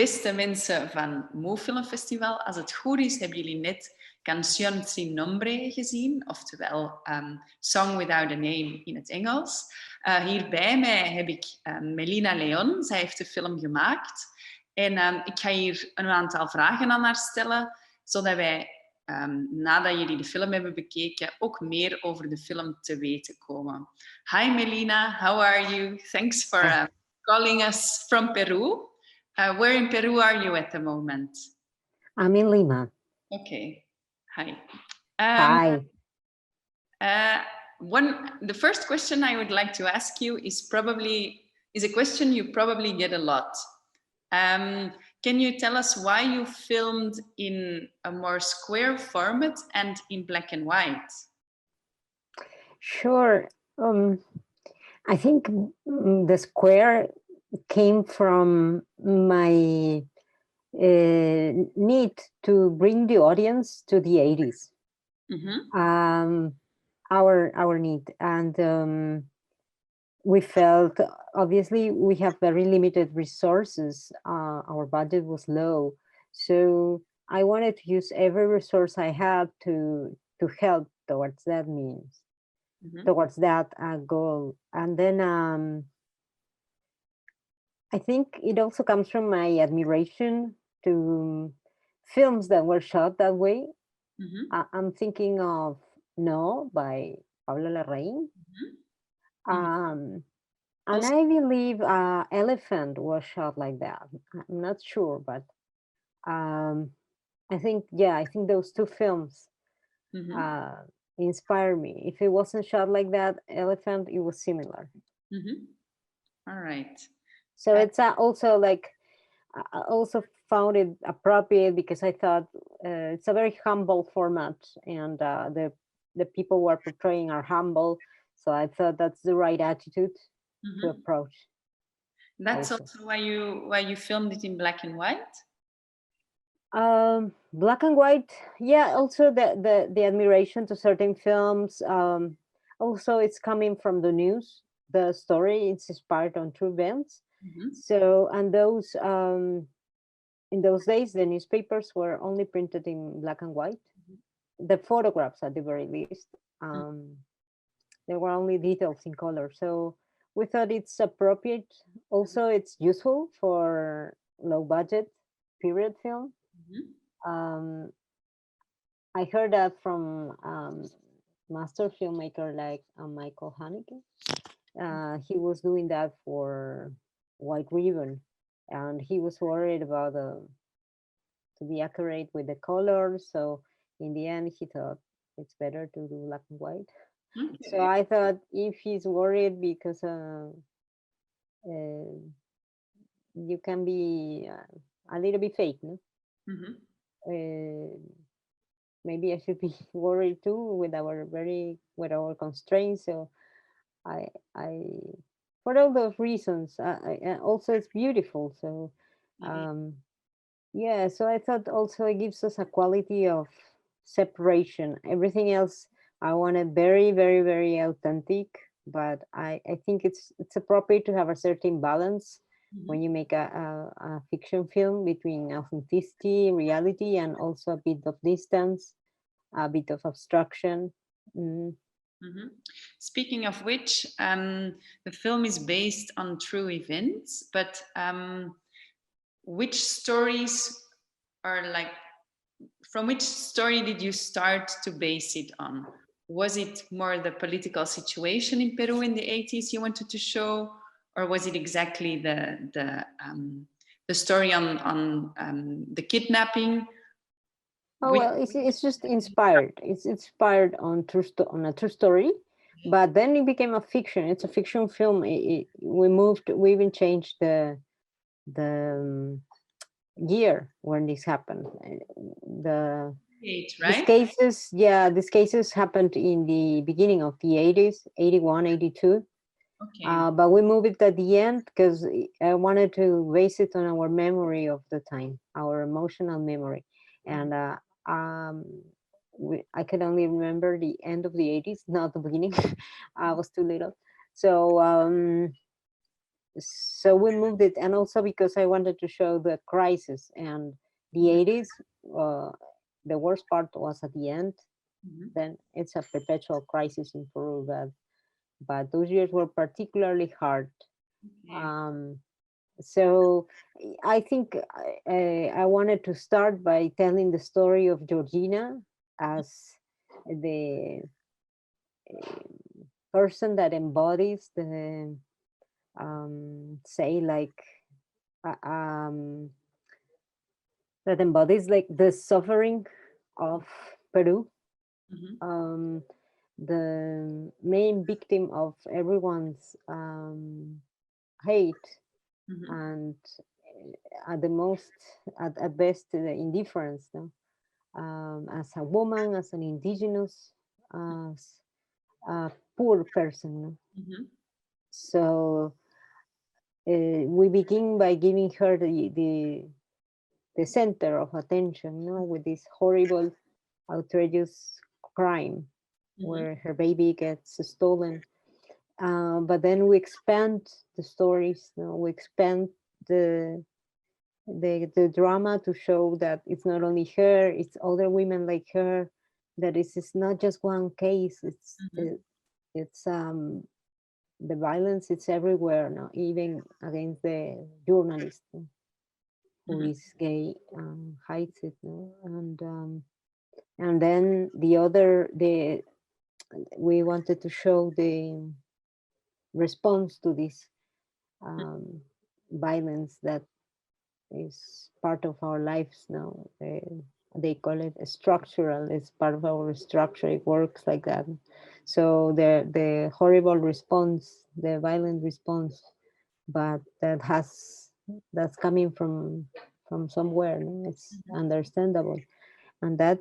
beste mensen van Move Film Festival. Als het goed is, hebben jullie net Cancíon sin Nombre gezien, oftewel Song Without a Name in het Engels. Hier bij mij heb ik Melina León. Zij heeft de film gemaakt. En ik ga hier een aantal vragen aan haar stellen, zodat wij, nadat jullie de film hebben bekeken, ook meer over de film te weten komen. Hi Melina, how are you? Thanks for calling us from Peru. Where in Peru are you at the moment? I'm in Lima. Okay. Hi. Hi. The first question I would like to ask you is a question you probably get a lot. Can you tell us why you filmed in a more square format and in black and white? Sure. I think the square came from my need to bring the audience to the 80s. Mm-hmm. Our need, and we felt, obviously we have very limited resources. Our budget was low, so I wanted to use every resource I had to help towards that means, towards that goal. And then I think it also comes from my admiration to films that were shot that way. I'm thinking of No by Pablo Larraín. And I believe Elephant was shot like that. I'm not sure, but I think those two films inspire me. If it wasn't shot like that, Elephant, it was similar. All right. So it's also like, I also found it appropriate because I thought it's a very humble format, and the people who are portraying are humble. So I thought that's the right attitude to approach. That's also why you filmed it in black and white? Black and white, yeah. Also the admiration to certain films. Also, it's coming from the news. The story, it's inspired on true events. So, and those in those days, the newspapers were only printed in black and white. The photographs, at the very least, there were only details in color. So we thought it's appropriate. Also, it's useful for low budget period film. I heard that from master filmmaker like Michael Haneke. He was doing that for White Ribbon, and he was worried about to be accurate with the colors. So in the end, he thought it's better to do black and white. Okay. So I thought, if he's worried because you can be a little bit fake, no? Maybe I should be worried too with our constraints. So I for all those reasons, also it's beautiful. So yeah, so I thought also it gives us a quality of separation. Everything else I wanted very, very, very authentic, but I think it's appropriate to have a certain balance when you make a fiction film, between authenticity, reality, and also a bit of distance, a bit of abstraction. Speaking of which, the film is based on true events, but which stories are like, from which story did you start to base it on? Was it more the political situation in Peru in the 80s you wanted to show, or was it exactly the story on the kidnapping? Oh, well, it's just inspired. It's inspired on a true story, but then it became a fiction. It's a fiction film. We even changed the year when this happened. These cases happened in the beginning of the 80s, 81, 82. Okay. But we moved it at the end because I wanted to base it on our memory of the time, our emotional memory. And I can only remember the end of the 80s, not the beginning. I was too little. So so we moved it, and also because I wanted to show the crisis and the 80s. The worst part was at the end. Then it's a perpetual crisis in Peru, but those years were particularly hard. Okay. So I think I wanted to start by telling the story of Georgina as the person that embodies the say like uh, um, that embodies like the suffering of Peru, um, the main victim of everyone's hate, and at the most, at best, the indifference. No? As a woman, as an indigenous, as a poor person. No? So we begin by giving her the center of attention, no? With this horrible, outrageous crime where her baby gets stolen. But then we expand the stories, no? We expand the the drama to show that it's not only her, it's other women like her, that it's not just one case, it's the violence, it's everywhere, no? Even against the journalist, no? Who is gay, hides it, no? And then the we wanted to show the response to this violence that is part of our lives now. They call it structural. It's part of our structure. It works like that. So the horrible response, the violent response, but that's coming from somewhere. No? It's understandable, and that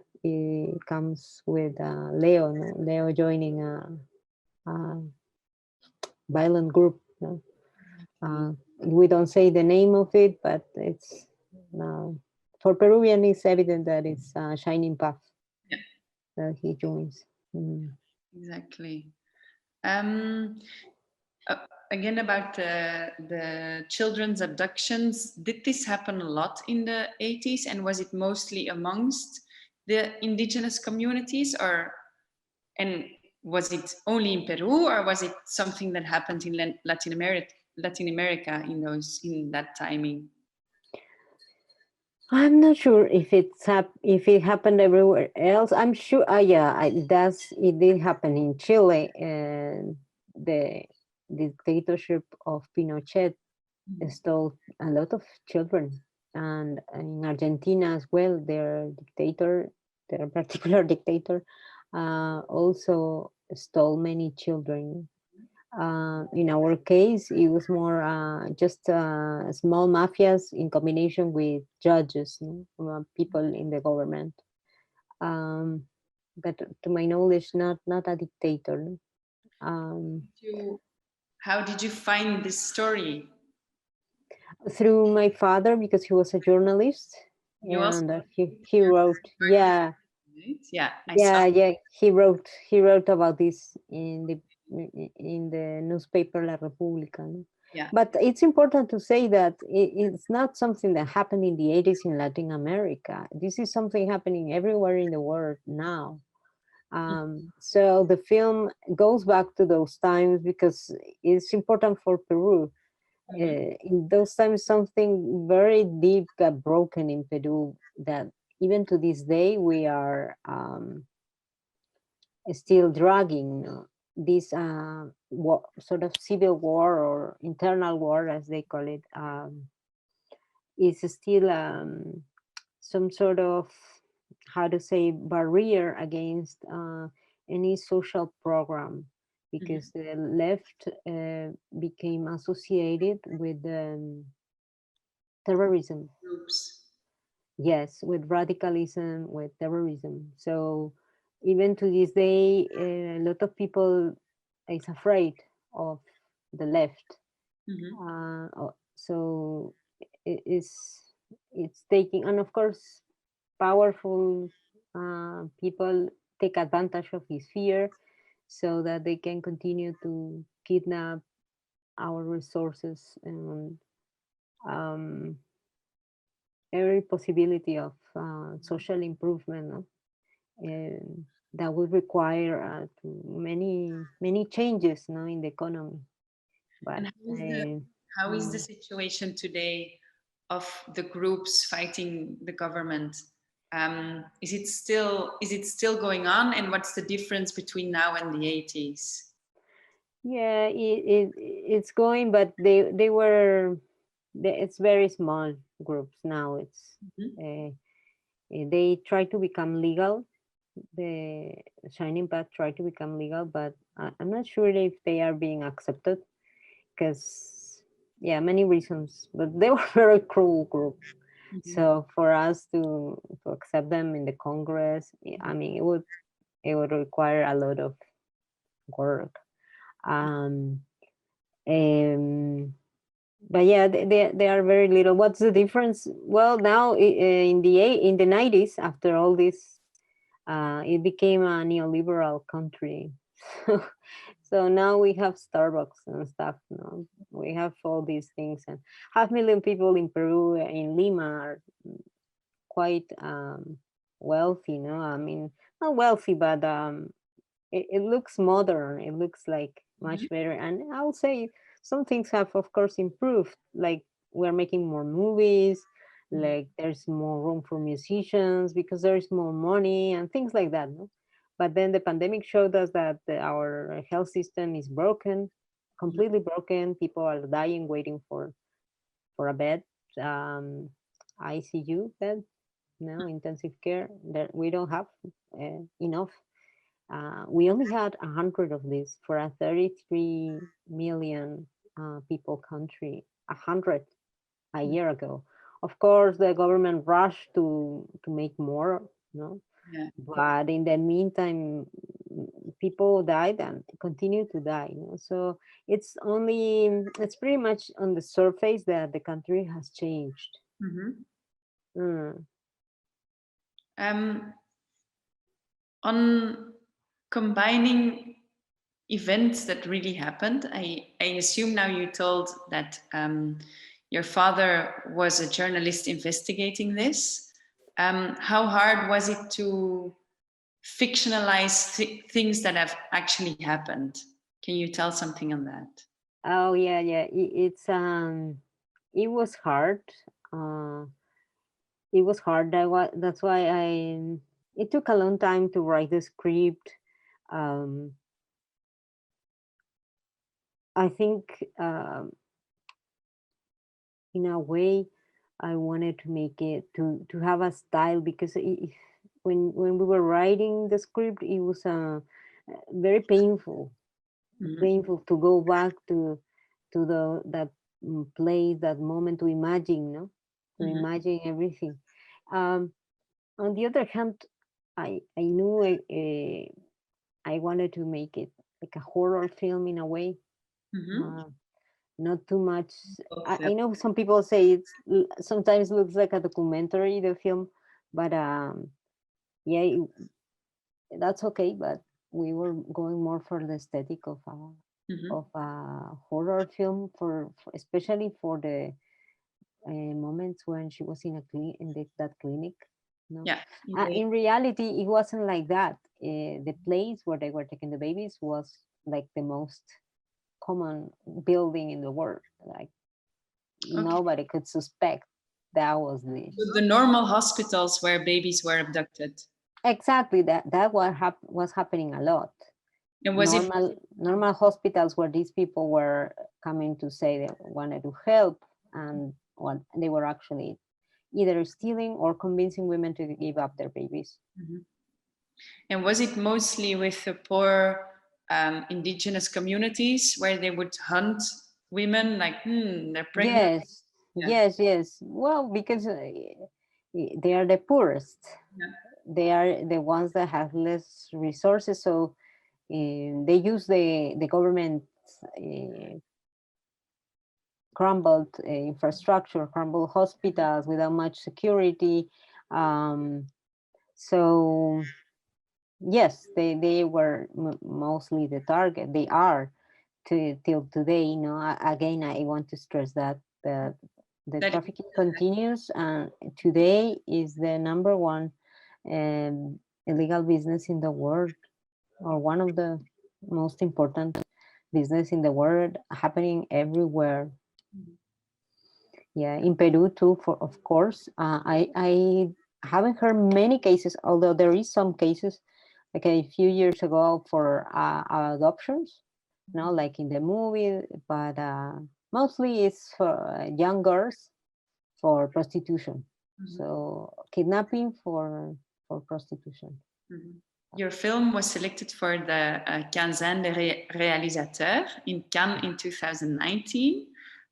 comes with Leo. No? Leo joining a violent group. No? We don't say the name of it, but it's for Peruvian. It's evident that it's a shining path that he joins. Exactly. Again, about the children's abductions, did this happen a lot in the 80s, and was it mostly amongst the indigenous communities, and was it only in Peru, or was it something that happened in Latin America in that timing? I'm not sure if if it happened everywhere else. I'm sure. Yeah, it does. It did happen in Chile, and the dictatorship of Pinochet stole a lot of children, and in Argentina as well. Their particular dictator, also stole many children. In our case, it was more just small mafias in combination with judges, no? People in the government. Um, but to my knowledge, not a dictator. No? How did you find this story? Through my father, because he was a journalist, You also and he wrote. Yeah, yeah, I saw. yeah. He wrote about this in the newspaper La República. No? Yeah. But it's important to say that it's not something that happened in the 80s in Latin America. This is something happening everywhere in the world now. So the film goes back to those times because it's important for Peru. In those times, something very deep got broken in Peru that even to this day we are still dragging this sort of civil war or internal war, as they call it, is still some sort of, how to say, barrier against any social program, because the left became associated with terrorism. Groups. Yes, with radicalism, with terrorism. So even to this day, a lot of people is afraid of the left. So it's taking, and of course, powerful people take advantage of his fear, so that they can continue to kidnap our resources and every possibility of social improvement, no? And that would require many changes, no, in the economy. But And how is the situation today of the groups fighting the government? Is it still going on? And what's the difference between now and the 80s? yeah, it's going, but it's very small groups now. It's they try to become legal. The Shining Path try to become legal, but I'm not sure if they are being accepted because, yeah, many reasons. But they were very cruel group. So for us to accept them in the Congress, I mean, it would require a lot of work. Um, um, but yeah, they are very little. What's the difference? Well, now in the 90s, after all this, it became a neoliberal country. So now we have Starbucks and stuff. No, we have all these things, and 500,000 people in Peru, in Lima, are quite wealthy. No, I mean, not wealthy, but it looks modern. It looks like much better. And I'll say some things have, of course, improved. Like we're making more movies, like there's more room for musicians because there's more money and things like that. No? But then the pandemic showed us that our health system is broken, completely broken. People are dying waiting for a bed, um, ICU bed, no intensive care. That we don't have enough. We only had 100 of these for a 33 million people country, 100 a year ago. Of course, the government rushed to make more, no? Yeah. But in the meantime, people died and continue to die. So it's pretty much on the surface that the country has changed. Mm. On combining events that really happened, I assume now you told that your father was a journalist investigating this. How hard was it to fictionalize things that have actually happened? Can you tell something on that? Oh yeah, yeah. It was hard. Uh, it was hard. That's why it took a long time to write the script. Um, I think in a way I wanted to make it to have a style because when we were writing the script, it was very painful to go back to the that place, that moment, to imagine, no, to imagine everything. Um, on the other hand, I knew I wanted to make it like a horror film in a way, not too much. I know some people say sometimes looks like a documentary, the film, but yeah, that's okay. But we were going more for the aesthetic of a horror film especially for the moments when she was in that clinic. No, Yeah. in reality, it wasn't like that. The place where they were taking the babies was like the most common building in the world. Like nobody could suspect that was The normal hospitals where babies were abducted. exactly that was happening a lot. And was it Normal hospitals where these people were coming to say they wanted to help, and what they were actually either stealing or convincing women to give up their babies. And was it mostly with the poor indigenous communities where they would hunt women like, they're pregnant? Yes. Well, because they are the poorest. Yeah. They are the ones that have less resources, so they use the government crumbled infrastructure, crumbled hospitals without much security. So yes, they were mostly the target. They are till today. You know, again, I want to stress that the That trafficking continues, and today is the number one illegal business in the world, or one of the most important business in the world, happening everywhere. Yeah, in Peru too, for of course. I haven't heard many cases, although there is some cases, like a few years ago for adoptions, you know, like in the movie, but mostly it's for young girls for prostitution. So kidnapping for prostitution. Your film was selected for the Cancíon de Réalisateur in Cannes in 2019.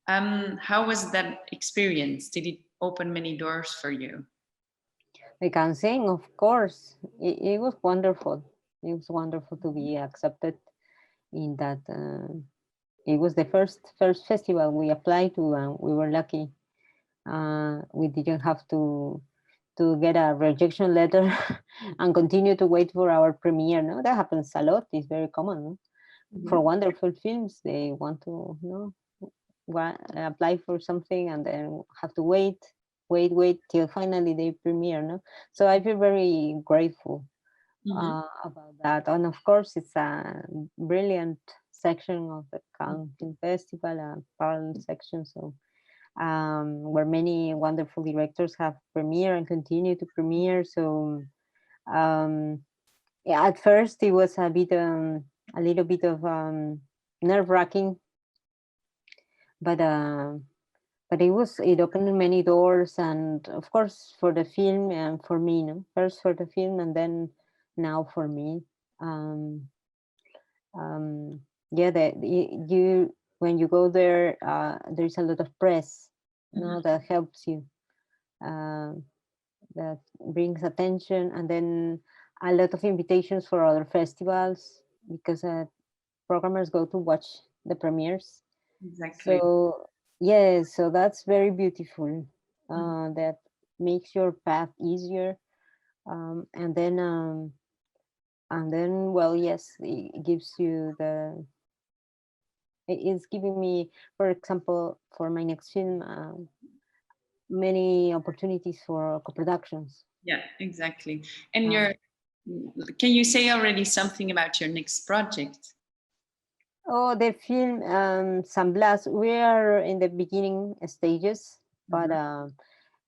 How was that experience? Did it open many doors for you? The Cancíon, of course, it was wonderful. It was wonderful to be accepted in that. It was the first festival we applied to, and we were lucky. We didn't have to get a rejection letter and continue to wait for our premiere. No, that happens a lot. It's very common. No? For wonderful films, they want to, you know, apply for something and then have to wait till finally they premiere. No, so I feel very grateful about that. And of course, it's a brilliant section of the Cannes Film Festival, a parallel section. So where many wonderful directors have premiere and continue to premiere. So yeah, at first it was a little bit of nerve wracking, but it opened many doors, and of course for the film and for me, no? First for the film and then now for me. Yeah, you when you go there, there's a lot of press, you know, that helps you, that brings attention, and then a lot of invitations for other festivals, because programmers go to watch the premieres. Exactly. So yeah, so that's very beautiful. That makes your path easier, and then well, yes, it gives you it's giving me, for example, for my next film, many opportunities for co-productions. Yeah, exactly. And can you say already something about your next project? Oh, the film San Blas, we are in the beginning stages, but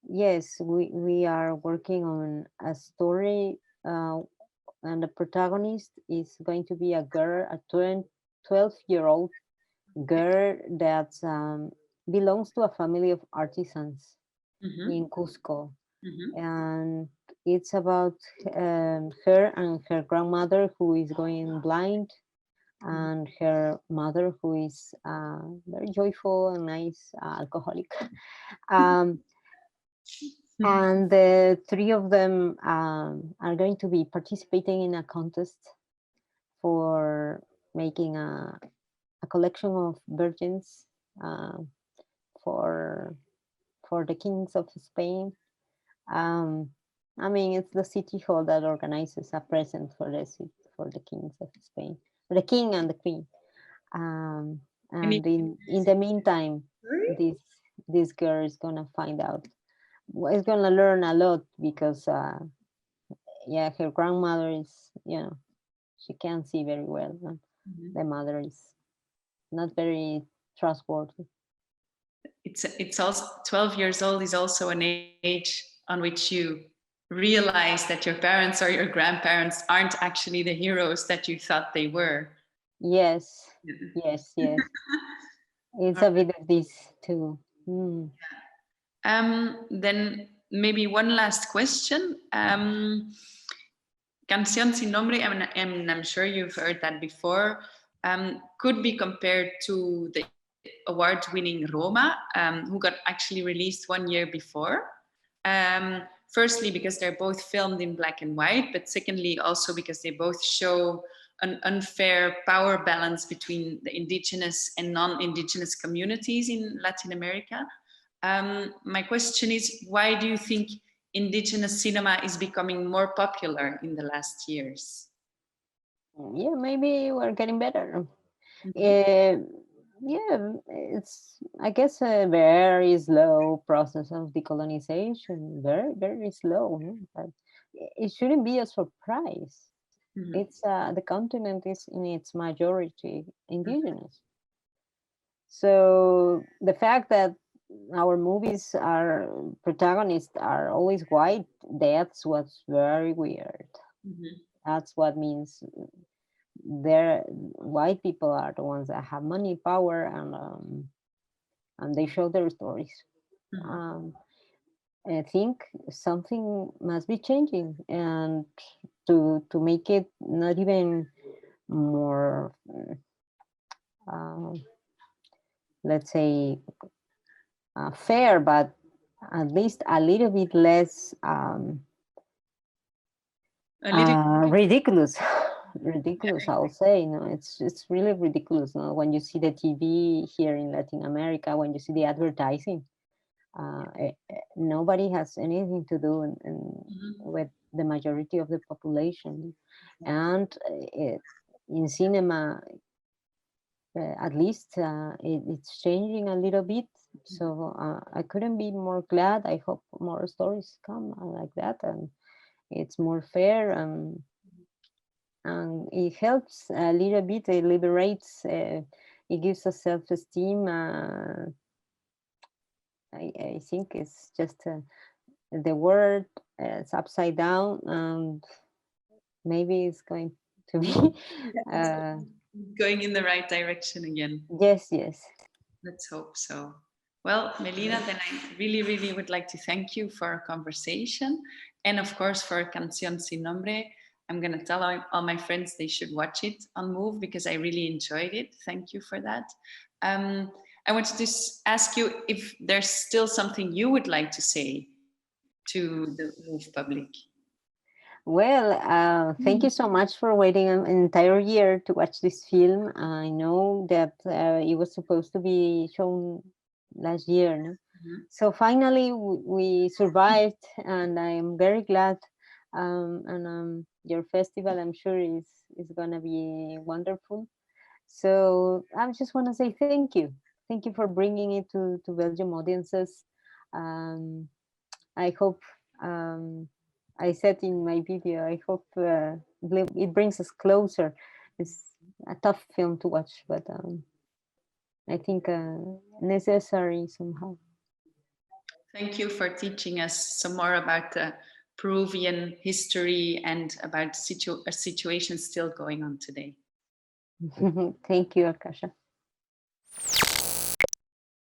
yes, we are working on a story, and the protagonist is going to be a girl, a 12-year-old girl that belongs to a family of artisans in Cusco. And it's about her and her grandmother, who is going blind, and her mother, who is very joyful and nice alcoholic. And the three of them are going to be participating in a contest for making a collection of virgins, for the kings of Spain. I mean, it's the city hall that organizes a present for the kings of Spain, for the king and the queen. And in the meantime, this girl is gonna find out. Is gonna learn a lot, because yeah, her grandmother is, you know, she can't see very well. And the mother is not very trustworthy. It's also 12 years old is also an age on which you realize that your parents or your grandparents aren't actually the heroes that you thought they were. Yes, yes. It's a bit of this too. Then maybe one last question. Cancíon sin Nombre, and I'm sure you've heard that before, could be compared to the award-winning Roma, who got actually released 1 year before. Firstly, because they're both filmed in black and white, but secondly, also because they both show an unfair power balance between the indigenous and non-indigenous communities in Latin America. My question is, why do you think indigenous cinema is becoming more popular in the last years? Yeah, maybe we're getting better. Yeah, it's, I guess, a very slow process of decolonization, very, very slow. But it shouldn't be a surprise. It's the continent is in its majority indigenous. So the fact that our movies are protagonists are always white, that's what's very weird. That's what means they're white people are the ones that have money, power, and they show their stories. I think something must be changing, and to make it not even more, let's say, fair, but at least a little bit less ridiculous. Ridiculous, I'll say. It's really ridiculous. When you see the TV here in Latin America, when you see the advertising, nobody has anything to do with the majority of the population, and in cinema, at least it's changing a little bit. So I couldn't be more glad. I hope more stories come like that, and it's more fair, and it helps a little bit. It liberates. It gives us self-esteem. I think it's just the word is upside down, and maybe it's going to be going in the right direction again. Yes. Let's hope so. Well, Melina, then I really, really would like to thank you for our conversation, and of course for Cancíon sin Nombre. I'm going to tell all my friends they should watch it on Move because I really enjoyed it. Thank you for that. I wanted to ask you if there's still something you would like to say to the Move public. Well, thank you so much for waiting an entire year to watch this film. I know that it was supposed to be shown last year, no? So finally we survived, and I am very glad. And your festival, I'm sure, is gonna be wonderful. So I just want to say thank you. Thank you for bringing it to Belgium audiences. I hope, I said in my video, I hope it brings us closer. It's a tough film to watch, but I think necessary somehow. Thank you for teaching us some more about the Peruvian history and about a situation still going on today. Thank you, Akasha.